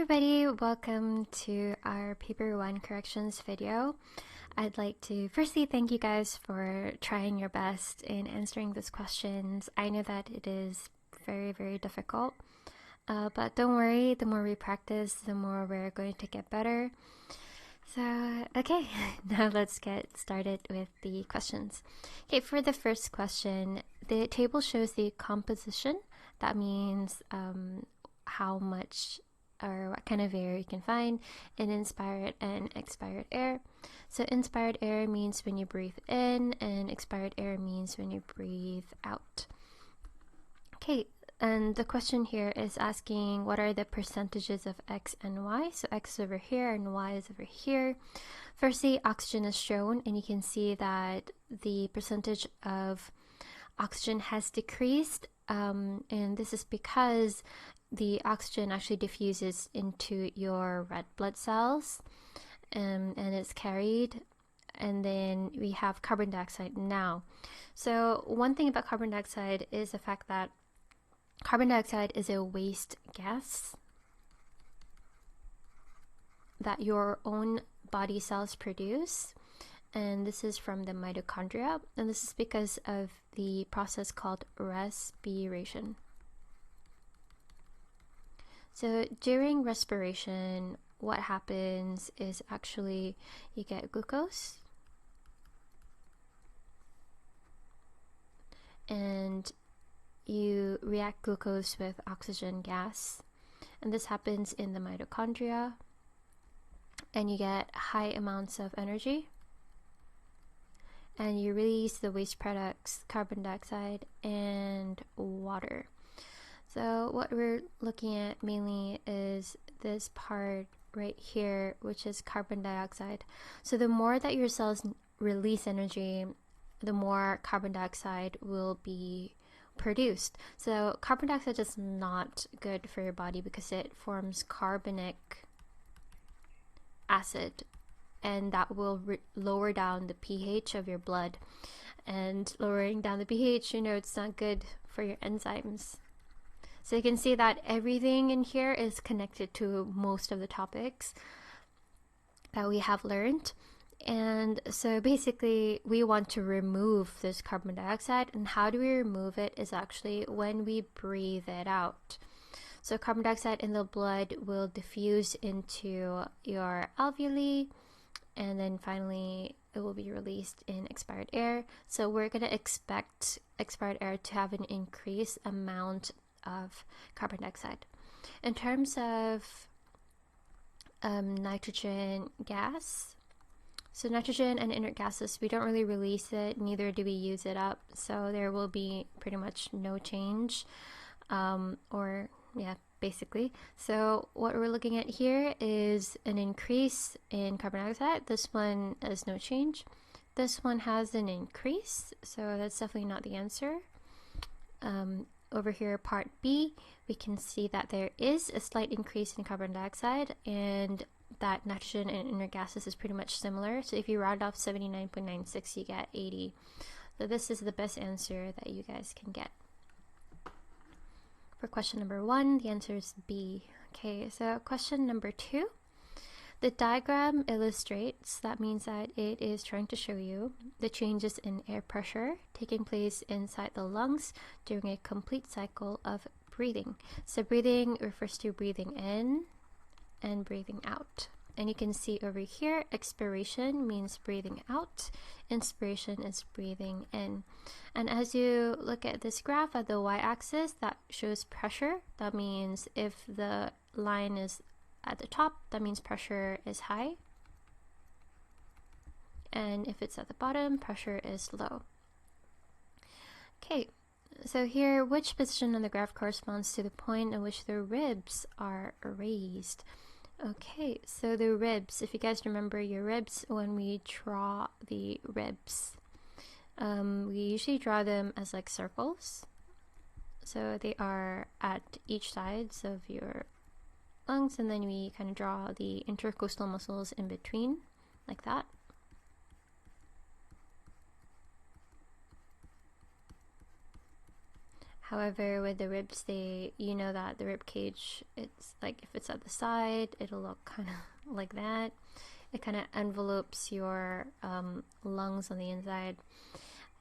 everybody, welcome to our paper 1 corrections video. I'd like to firstly thank you guys for trying your best in answering these questions. I know that it is very difficult, but don't worry, the more we practice, the more we're going to get better. So, okay, now let's get started with the questions. Okay, for the first question, the table shows the composition. That means how much or what kind of air you can find in inspired and expired air. So inspired air means when you breathe in, and expired air means when you breathe out. Okay, and the question here is asking what are the percentages of X and Y. So X is over here and Y is over here. Firstly, oxygen is shown, and you can see that the percentage of oxygen has decreased, and this is because the oxygen actually diffuses into your red blood cells, and it's carried. And then we have carbon dioxide now. So one thing about carbon dioxide is the fact that carbon dioxide is a waste gas that your own body cells produce, and this is from the mitochondria, and this is because of the process called respiration. So during respiration, what happens is actually you get glucose, and you react glucose with oxygen gas, and this happens in the mitochondria, and you get high amounts of energy, and you release the waste products, carbon dioxide and water. So what we're looking at mainly is this part right here, which is carbon dioxide. So the more that your cells release energy, the more carbon dioxide will be produced. So carbon dioxide is not good for your body because it forms carbonic acid, and that will lower down the pH of your blood. And lowering down the pH, it's not good for your enzymes. So you can see that everything in here is connected to most of the topics that we have learned. And so basically we want to remove this carbon dioxide, and how do we remove it is actually when we breathe it out. So carbon dioxide in the blood will diffuse into your alveoli, and then finally it will be released in expired air. So we're going to expect expired air to have an increased amount of carbon dioxide. In terms of nitrogen gas, so nitrogen and inert gases, we don't really release it, neither do we use it up, so there will be pretty much no change, basically. So what we're looking at here is an increase in carbon dioxide. This one is no change. This one has an increase, so that's definitely not the answer. Over here, part B, we can see that there is a slight increase in carbon dioxide, and that nitrogen and inert gases is pretty much similar. So if you round off 79.96, you get 80. So this is the best answer that you guys can get. For question number 1, the answer is B. Okay, so question number 2. The diagram illustrates, that means that it is trying to show you the changes in air pressure taking place inside the lungs during a complete cycle of breathing. So breathing refers to breathing in and breathing out. And you can see over here, expiration means breathing out, inspiration is breathing in. And as you look at this graph at the y-axis, that shows pressure. That means if the line is at the top, that means pressure is high, and if it's at the bottom, pressure is low. Okay, so here, which position on the graph corresponds to the point at which the ribs are raised? Okay, so the ribs, if you guys remember your ribs, when we draw the ribs, we usually draw them as like circles. So they are at each sides of your lungs, and then we kind of draw the intercostal muscles in between, like that. However, with the ribs, you know that the rib cage, it's like if it's at the side, it'll look kind of like that. It kind of envelopes your lungs on the inside.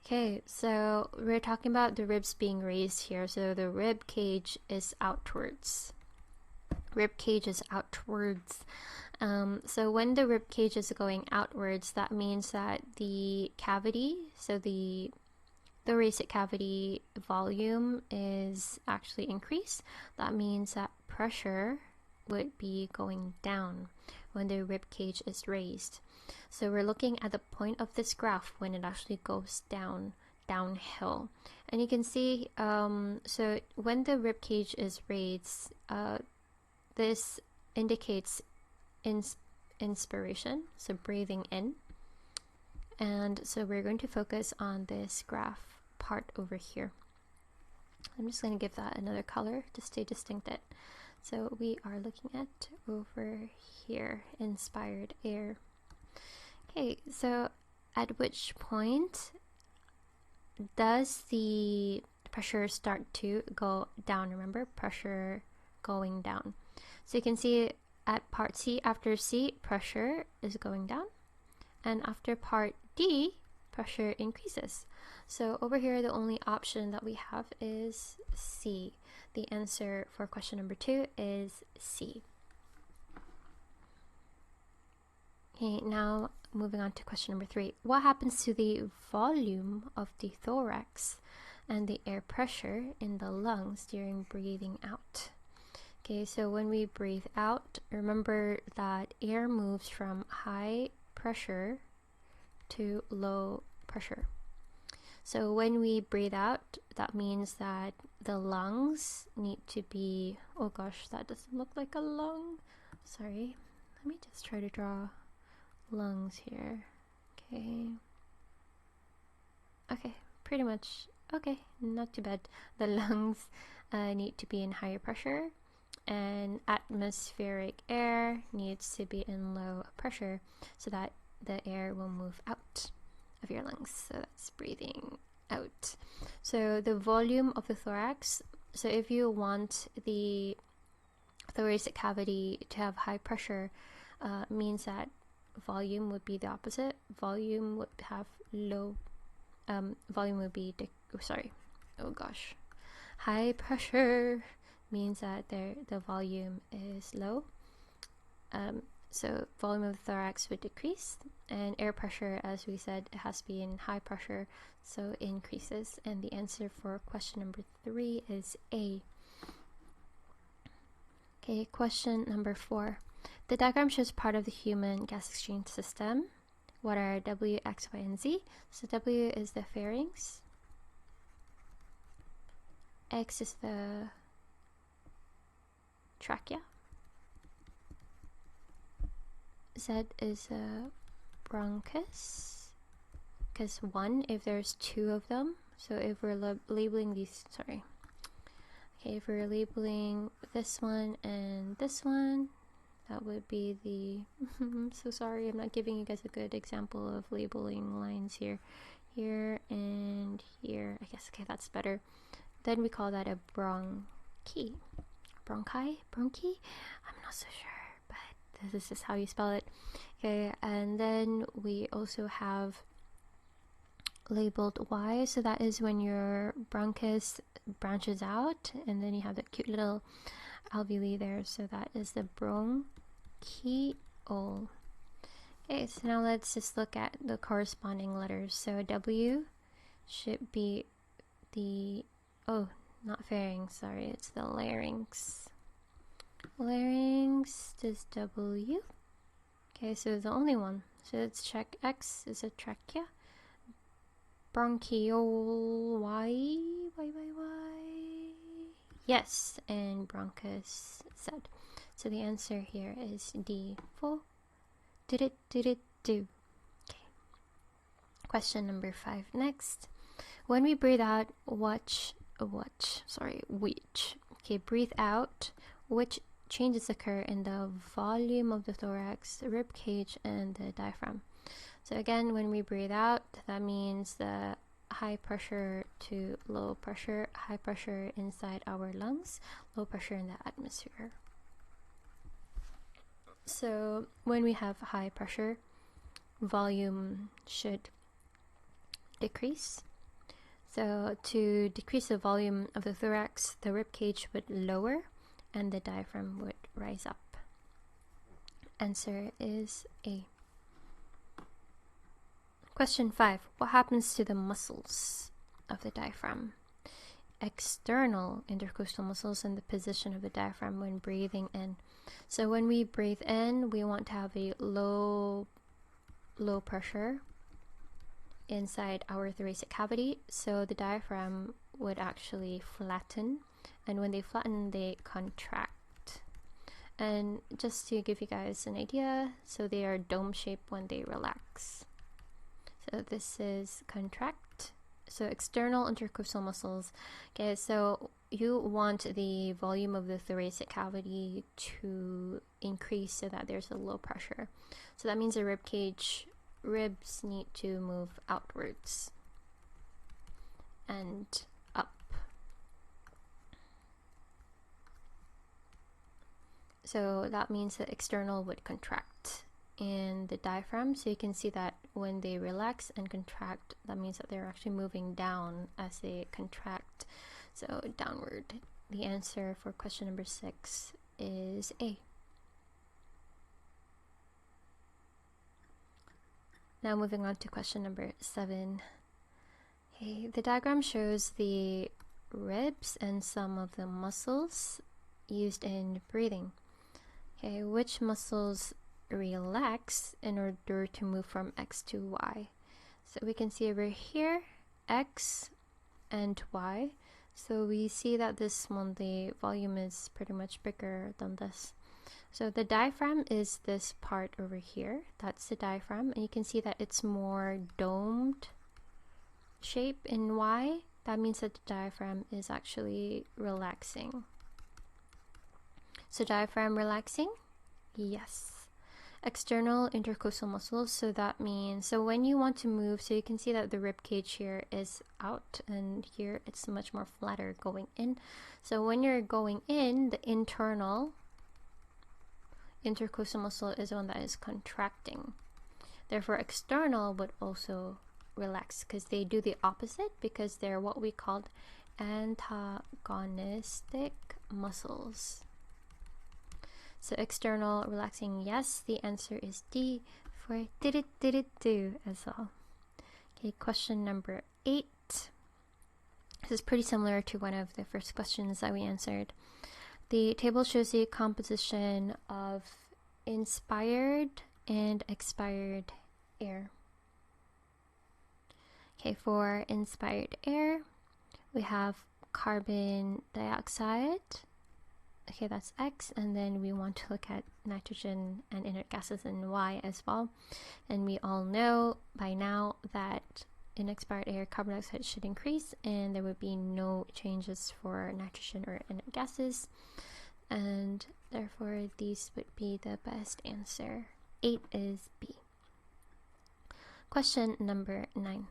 Okay, so we're talking about the ribs being raised here. So the rib cage is outwards. Rib cage is outwards. So when the rib cage is going outwards, that means that the cavity, so the thoracic cavity volume is actually increased. That means that pressure would be going down when the rib cage is raised. So we're looking at the point of this graph when it actually goes downhill. And you can see, so when the rib cage is raised, this indicates inspiration, so breathing in. And so we're going to focus on this graph part over here. I'm just going to give that another color to stay distincted. So we are looking at over here, inspired air. Okay, so at which point does the pressure start to go down? Remember, pressure going down. So you can see at part C, after C, pressure is going down. And after part D, pressure increases. So over here, the only option that we have is C. The answer for question number 2 is C. Okay, now moving on to question number 3. What happens to the volume of the thorax and the air pressure in the lungs during breathing out? Okay, so when we breathe out, remember that air moves from high pressure to low pressure. So when we breathe out, that means that the lungs need to be, oh gosh, that doesn't look like a lung. Sorry, let me just try to draw lungs here. Okay, pretty much, okay, not too bad. The lungs need to be in higher pressure, and atmospheric air needs to be in low pressure so that the air will move out of your lungs. So that's breathing out. So the volume of the thorax, so if you want the thoracic cavity to have high pressure, means that volume would be the opposite. Volume would have low, volume would be, high pressure means that the volume is low. So volume of the thorax would decrease, and air pressure, as we said, it has to be in high pressure, so it increases. And the answer for question number 3 is A. Okay, question number 4. The diagram shows part of the human gas exchange system. What are W, X, Y, and Z? So W is the pharynx. X is the trachea. Z is a bronchus, because 1 if there's 2 of them. So if we're labeling these, if we're labeling this one and this one, that would be the I'm so sorry, I'm not giving you guys a good example of labeling lines here and here, I guess. Okay, that's better. Then we call that a bronchi. Bronchi? I'm not so sure, but this is how you spell it. Okay, and then we also have labeled Y, so that is when your bronchus branches out, and then you have the cute little alveoli there, so that is the bronchiole. Okay, so now let's just look at the corresponding letters. So W should be the, oh, not pharynx, sorry, it's the larynx. Larynx is W. Okay, so the only one. So let's check. X is a trachea. Bronchiole, Y. Yes, and bronchus, Z. So the answer here is D. Full. Did it do? Okay. Question number 5 next. When we breathe out, which. Okay, breathe out, which changes occur in the volume of the thorax, the rib cage, and the diaphragm. So again, when we breathe out, that means the high pressure to low pressure, high pressure inside our lungs, low pressure in the atmosphere. So when we have high pressure, volume should decrease. So to decrease the volume of the thorax, the rib cage would lower and the diaphragm would rise up. Answer is A. Question 5. What happens to the muscles of the diaphragm? External intercostal muscles and the position of the diaphragm when breathing in. So when we breathe in, we want to have a low pressure inside our thoracic cavity, so the diaphragm would actually flatten, and when they flatten, they contract. And just to give you guys an idea, so they are dome shaped when they relax. So this is contract. So external intercostal muscles. Okay, so you want the volume of the thoracic cavity to increase so that there's a low pressure. So that means the rib cage, ribs need to move outwards and up. So that means the external would contract in the diaphragm. So you can see that when they relax and contract, that means that they're actually moving down as they contract. So downward. The answer for question number 6 is A. Now moving on to question number 7. Okay, the diagram shows the ribs and some of the muscles used in breathing. Okay, which muscles relax in order to move from X to Y? So we can see over here X and Y. So we see that this one, the volume is pretty much bigger than this. So the diaphragm is this part over here. That's the diaphragm, and you can see that it's more domed shape in Y. That means that the diaphragm is actually relaxing. So diaphragm relaxing? Yes. External intercostal muscles, so that means, so when you want to move, so you can see that the rib cage here is out and here it's much more flatter going in. So when you're going in, the internal intercostal muscle is the one that is contracting. Therefore external would also relax because they do the opposite, because they're what we called antagonistic muscles. So external relaxing, yes. The answer is D for did it do as well. Okay, question number 8. This is pretty similar to one of the first questions that we answered. The table shows the composition of inspired and expired air. Okay, for inspired air, we have carbon dioxide. Okay, that's X, and then we want to look at nitrogen and inert gases in Y as well. And we all know by now that in expired air, carbon dioxide should increase, and there would be no changes for nitrogen or inert gases. And therefore, these would be the best answer. 8 is B. Question number 9.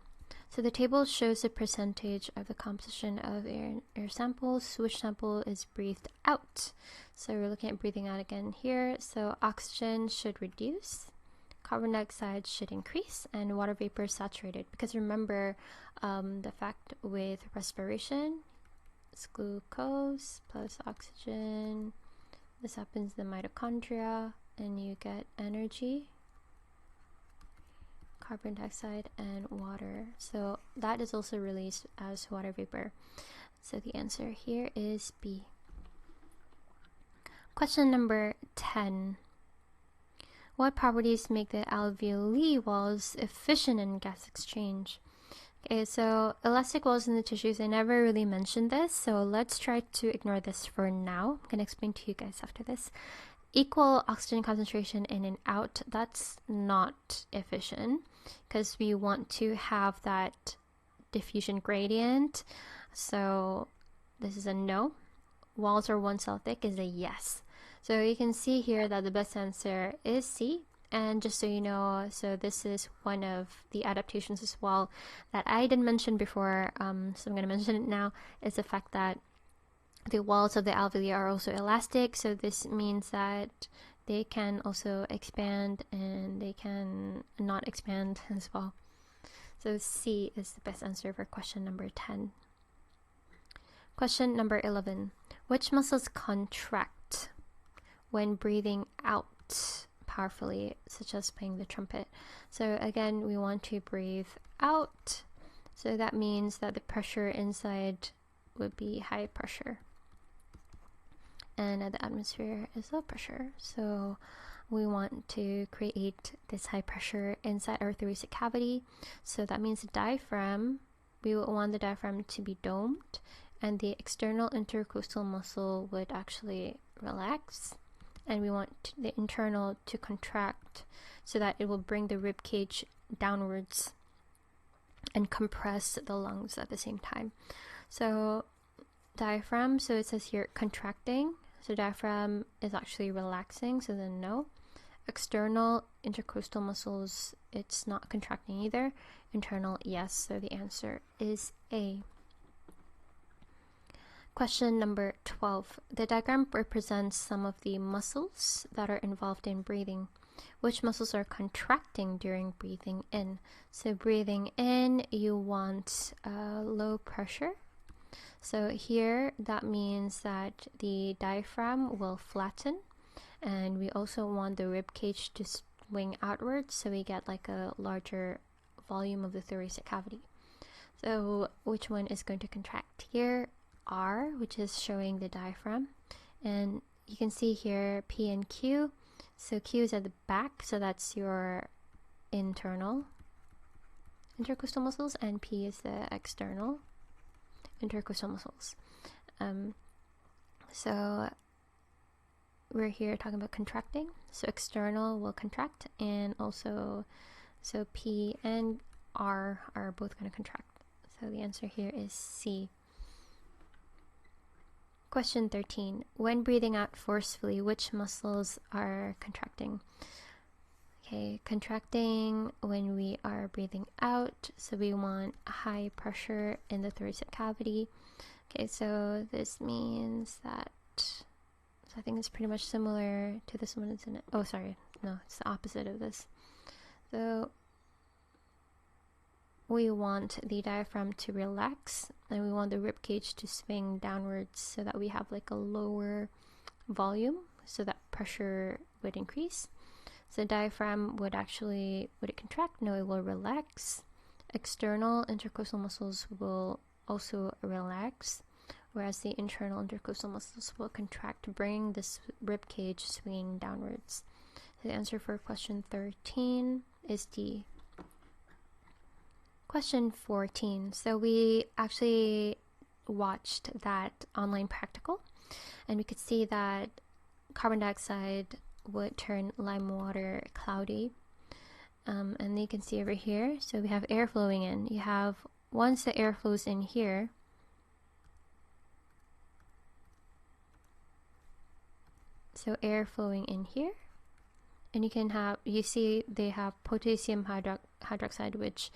So the table shows the percentage of the composition of air samples. Which sample is breathed out? So we're looking at breathing out again here. So oxygen should reduce, carbon dioxide should increase, and water vapor saturated. Because remember the fact with respiration, it's glucose plus oxygen. This happens in the mitochondria, and you get energy, carbon dioxide, and water. So that is also released as water vapor. So the answer here is B. Question number 10. What properties make the alveoli walls efficient in gas exchange? Okay, so elastic walls in the tissues, I never really mentioned this, so let's try to ignore this for now. I'm going to explain to you guys after this. Equal oxygen concentration in and out, that's not efficient because we want to have that diffusion gradient. So this is a no. Walls are 1 cell thick is a yes. So you can see here that the best answer is C. And just so you know, so this is one of the adaptations as well that I didn't mention before, so I'm going to mention it now, is the fact that the walls of the alveoli are also elastic. So this means that they can also expand and they can not expand as well. So C is the best answer for question number 10. Question number 11. Which muscles contract when breathing out powerfully, such as playing the trumpet? So again, we want to breathe out. So that means that the pressure inside would be high pressure. And the atmosphere is low pressure. So we want to create this high pressure inside our thoracic cavity. So that means the diaphragm, we would want the diaphragm to be domed, and the external intercostal muscle would actually relax, and we want the internal to contract so that it will bring the rib cage downwards and compress the lungs at the same time. So diaphragm, so it says here contracting, so diaphragm is actually relaxing, so then no. External intercostal muscles, it's not contracting either. Internal, yes, so the answer is A. Question number 12. The diagram represents some of the muscles that are involved in breathing. Which muscles are contracting during breathing in? So breathing in, you want low pressure. So here, that means that the diaphragm will flatten, and we also want the rib cage to swing outwards, so we get like a larger volume of the thoracic cavity. So which one is going to contract here? R, which is showing the diaphragm, and you can see here P and Q. So Q is at the back, so that's your internal intercostal muscles, and P is the external intercostal muscles. So we're here talking about contracting, so external will contract, and also so P and R are both going to contract. So the answer here is C. Question 13. When breathing out forcefully, which muscles are contracting? Okay, contracting when we are breathing out, so we want high pressure in the thoracic cavity. Okay, so this means that, so I think it's pretty much similar to this one, isn't it? Oh, sorry, no, it's the opposite of this. So we want the diaphragm to relax, and we want the rib cage to swing downwards so that we have like a lower volume, so that pressure would increase. So the diaphragm would it contract? No, it will relax. External intercostal muscles will also relax, whereas the internal intercostal muscles will contract, bringing this rib cage swinging downwards. So the answer for question 13 is D. Question 14. So we actually watched that online practical, and we could see that carbon dioxide would turn lime water cloudy. And you can see over here, so we have air flowing in. You have, once the air flows in here, so air flowing in here, and you see they have potassium hydroxide, which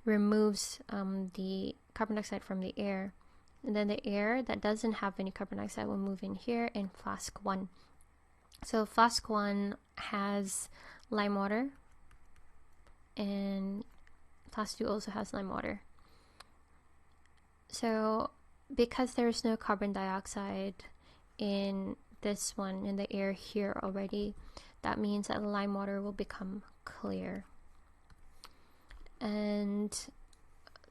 removes the carbon dioxide from the air, and then the air that doesn't have any carbon dioxide will move in here in flask 1. So flask 1 has lime water, and flask 2 also has lime water. So because there's no carbon dioxide in this one, in the air here already, that means that the lime water will become clear. And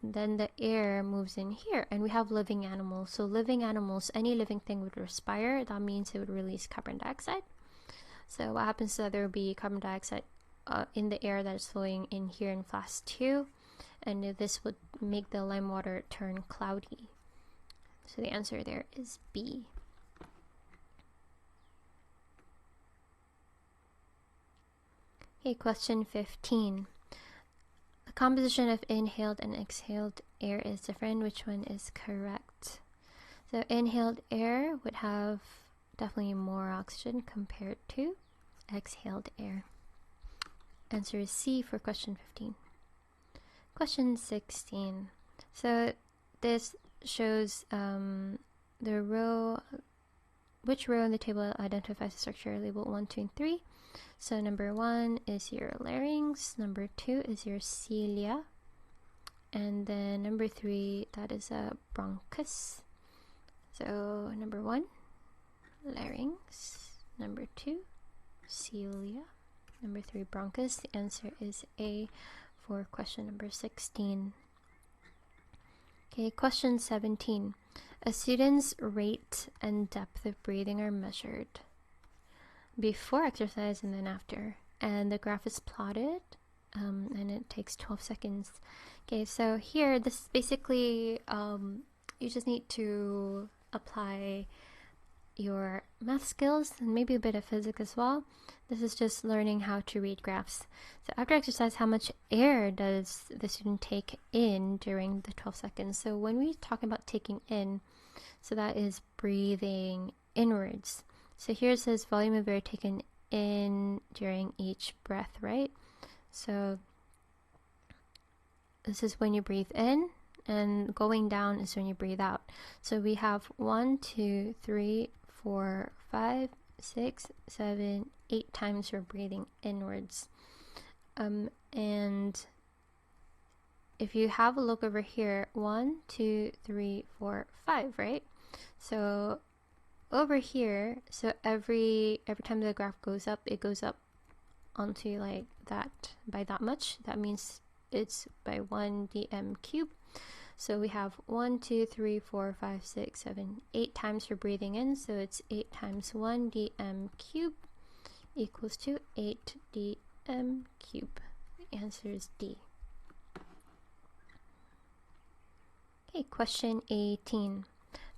then the air moves in here, and we have living animals. So living animals, any living thing would respire. That means it would release carbon dioxide. So what happens is that there will be carbon dioxide in the air that is flowing in here in flask 2, and this would make the lime water turn cloudy. So the answer there is B. Okay, question 15. The composition of inhaled and exhaled air is different. Which one is correct? So inhaled air would have definitely more oxygen compared to exhaled air. Answer is C for question 15. Question 16. So this shows the row, which row in the table identifies the structure labeled 1, 2, and 3. So number 1 is your larynx, number 2 is your cilia, and then number 3, that is a bronchus. So number 1, larynx, number 2, cilia, number 3, bronchus. The answer is A for question number 16. Okay, question 17. A student's rate and depth of breathing are measured before exercise and then after, and the graph is plotted, and it takes 12 seconds. Okay, so here, this is basically, you just need to apply your math skills and maybe a bit of physics as well. This is just learning how to read graphs. So after exercise, how much air does the student take in during the 12 seconds? So when we talk about taking in, so that is breathing inwards. So here it says volume of air taken in during each breath, right? So this is when you breathe in, and going down is when you breathe out. So we have 1, 2, 3, 4, 5, 6, 7, 8 times we're breathing inwards. And if you have a look over here, 1, 2, 3, 4, 5, right? So over here, so every time the graph goes up, it goes up onto like that by that much. That means it's by 1 dm cubed. So we have 1, 2, 3, 4, 5, 6, 7, 8 times for breathing in. So it's 8 times 1 dm cubed equals to 8 dm cubed. The answer is D. Okay, question 18.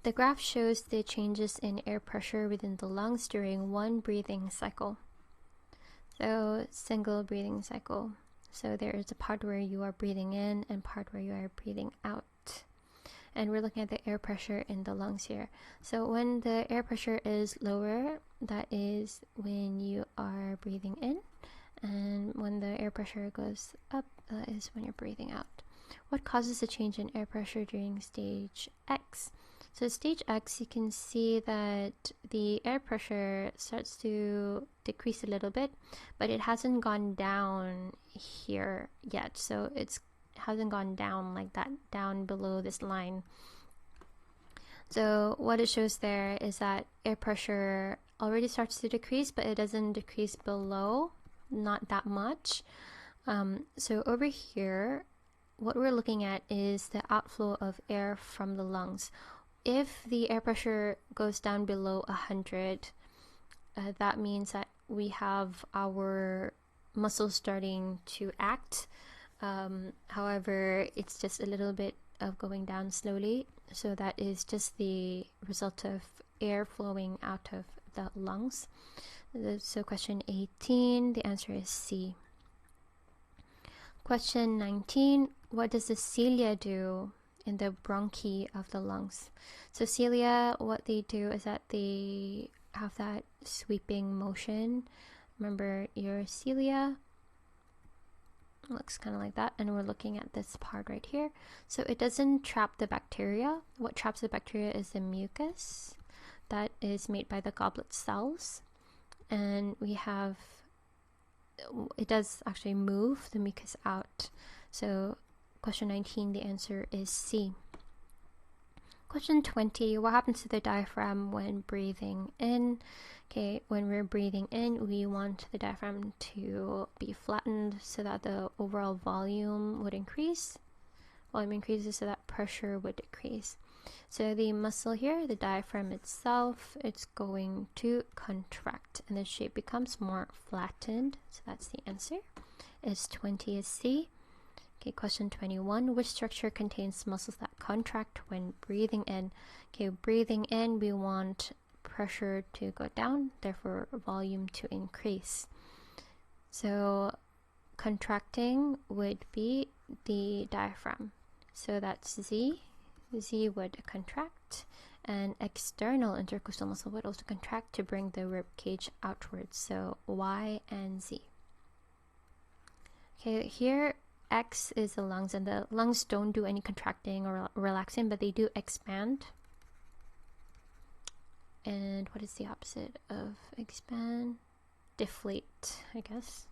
The graph shows the changes in air pressure within the lungs during one breathing cycle. So single breathing cycle. So there is a part where you are breathing in and part where you are breathing out. And we're looking at the air pressure in the lungs here. So when the air pressure is lower, that is when you are breathing in. And when the air pressure goes up, that is when you're breathing out. What causes a change in air pressure during stage X? So stage X, you can see that the air pressure starts to decrease a little bit, but it hasn't gone down here yet. So it hasn't gone down like that, down below this line. So what it shows there is that air pressure already starts to decrease, but it doesn't decrease below, not that much. So over here, what we're looking at is the outflow of air from the lungs. If the air pressure goes down below 100, that means that we have our muscles starting to act. However, it's just a little bit of going down slowly. So that is just the result of air flowing out of the lungs. So question 18, the answer is C. Question 19, what does the cilia do in the bronchi of the lungs? So cilia, what they do is that they have that sweeping motion. Remember your cilia looks kind of like that, and we're looking at this part right here. So it doesn't trap the bacteria. What traps the bacteria is the mucus that is made by the goblet cells, and we have, it does actually move the mucus out. So question 19, the answer is C. Question 20, what happens to the diaphragm when breathing in? Okay, when we're breathing in, we want the diaphragm to be flattened so that the overall volume would increase. Volume increases so that pressure would decrease. So the muscle here, the diaphragm itself, it's going to contract and the shape becomes more flattened. So that's the answer. Is 20 is C. Okay, question 21. Which structure contains muscles that contract when breathing in? Okay, breathing in, we want pressure to go down, therefore volume to increase. So contracting would be the diaphragm. So that's Z. Z would contract, and external intercostal muscle would also contract to bring the rib cage outwards. So Y and Z. Okay, here X is the lungs, and the lungs don't do any contracting or relaxing, but they do expand. And what is the opposite of expand? Deflate, I guess.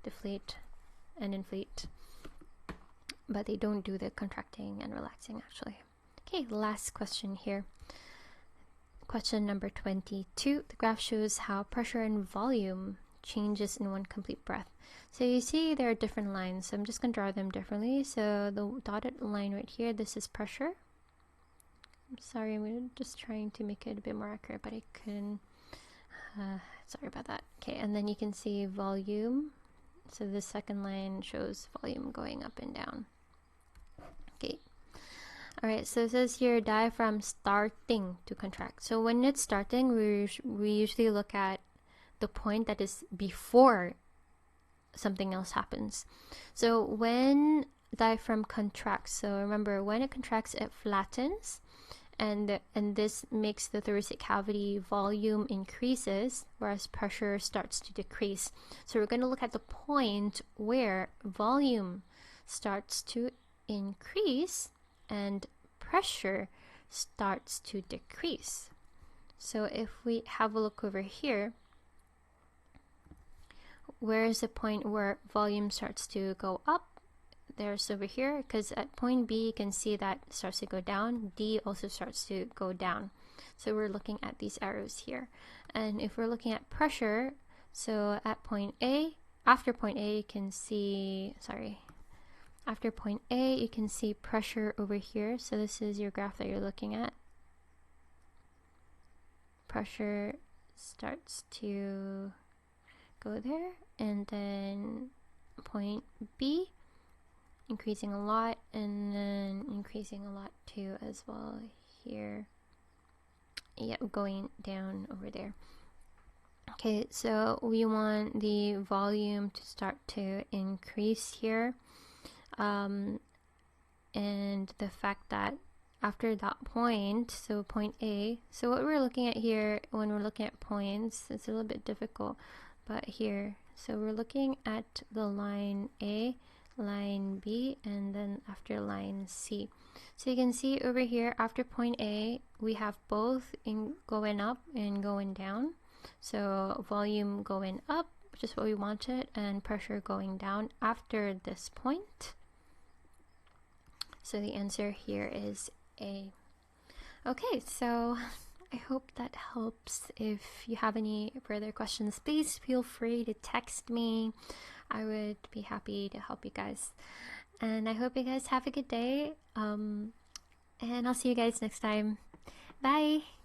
Deflate and inflate. But they don't do the contracting and relaxing, actually. Okay, last question here. Question number 22. The graph shows how pressure and volume changes in one complete breath. So you see there are different lines. So I'm just going to draw them differently. So the dotted line right here, this is pressure. I'm sorry, I'm just trying to make it a bit more accurate, but I couldn't. Sorry about that. Okay, and then you can see volume. So the second line shows volume going up and down. Okay. All right, so it says here diaphragm starting to contract. So when it's starting, we usually look at the point that is before something else happens. So when diaphragm contracts, so remember when it contracts, it flattens, and this makes the thoracic cavity volume increases, whereas pressure starts to decrease. So we're going to look at the point where volume starts to increase and pressure starts to decrease. So if we have a look over here, where is the point where volume starts to go up? There's over here, because at point B you can see that it starts to go down. D also starts to go down. So we're looking at these arrows here. And if we're looking at pressure, so at point A, after point A you can see, after point A you can see pressure over here. So this is your graph that you're looking at. Pressure starts to go there, and then point B increasing a lot, and then increasing a lot too as well here. Yep, going down over there. Okay, so we want the volume to start to increase here, and the fact that after that point, so point A, so what we're looking at here when we're looking at points, it's a little bit difficult, but here, so we're looking at the line A, line B, and then after line C. So you can see over here after point A we have both in going up and going down. So volume going up, which is what we wanted, and pressure going down after this point. So the answer here is A. Okay, so I hope that helps. If you have any further questions, please feel free to text me. I would be happy to help you guys. And I hope you guys have a good day. And I'll see you guys next time. Bye!